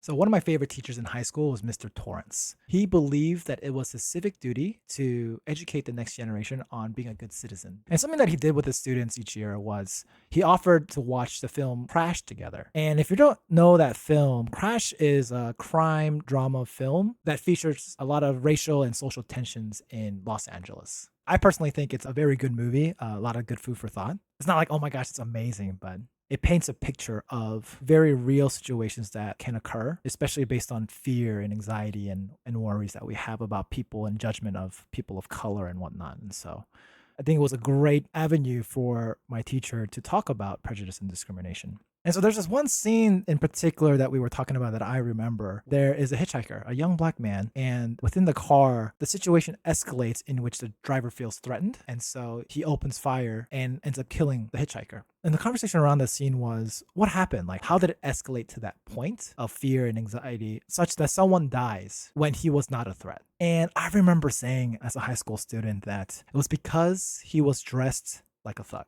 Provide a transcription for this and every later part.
So, one of my favorite teachers in high school was Mr. Torrance. He believed that it was his civic duty to educate the next generation on being a good citizen. And something that he did with his students each year was he offered to watch the film Crash together. And if you don't know that film, Crash is a crime drama film that features a lot of racial and social tensions in Los Angeles. I personally think it's a very good movie, a lot of good food for thought. It's not like, oh my gosh, it's amazing, but it paints a picture of very real situations that can occur, especially based on fear and anxiety and worries that we have about people and judgment of people of color and whatnot. And so I think it was a great avenue for my teacher to talk about prejudice and discrimination. And so there's this one scene in particular that we were talking about that I remember. There is a hitchhiker, a young black man, and within the car, the situation escalates in which the driver feels threatened. And so he opens fire and ends up killing the hitchhiker. And the conversation around that scene was what happened? Like, how did it escalate to that point of fear and anxiety such that someone dies when he was not a threat? And I remember saying as a high school student that it was because he was dressed like a thug.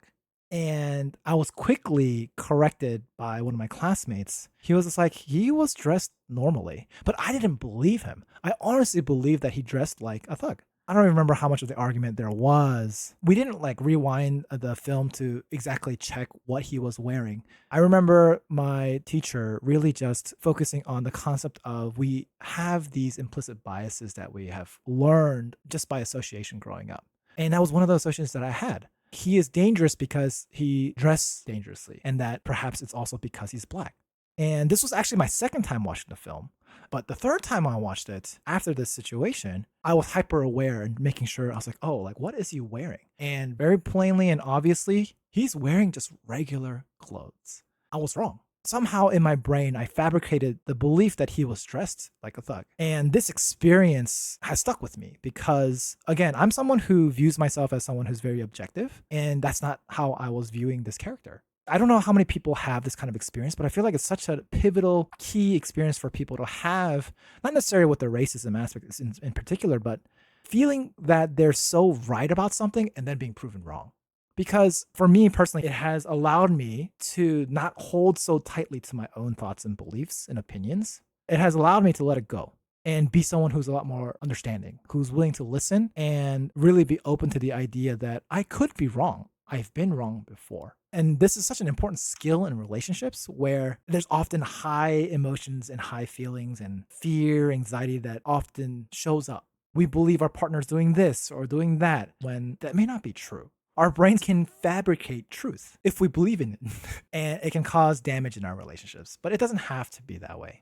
And I was quickly corrected by one of my classmates. He was just like, he was dressed normally, but I didn't believe him. I honestly believed that he dressed like a thug. I don't remember how much of the argument there was. We didn't like rewind the film to exactly check what he was wearing. I remember my teacher really just focusing on the concept of we have these implicit biases that we have learned just by association growing up. And that was one of those associations that I had. He is dangerous because he dressed dangerously, and that perhaps it's also because he's black. And this was actually my second time watching the film. But the third time I watched it after this situation, I was hyper aware and making sure I was like, oh, like what is he wearing? And very plainly and obviously, he's wearing just regular clothes. I was wrong. Somehow in my brain, I fabricated the belief that he was dressed like a thug. And this experience has stuck with me because, again, I'm someone who views myself as someone who's very objective. And that's not how I was viewing this character. I don't know how many people have this kind of experience, but I feel like it's such a pivotal, key experience for people to have, not necessarily with the racism aspect in particular, but feeling that they're so right about something and then being proven wrong. Because for me personally, it has allowed me to not hold so tightly to my own thoughts and beliefs and opinions. It has allowed me to let it go and be someone who's a lot more understanding, who's willing to listen and really be open to the idea that I could be wrong. I've been wrong before. And this is such an important skill in relationships where there's often high emotions and high feelings and fear, anxiety that often shows up. We believe our partner's doing this or doing that when that may not be true. Our brains can fabricate truth if we believe in it, and it can cause damage in our relationships, but it doesn't have to be that way.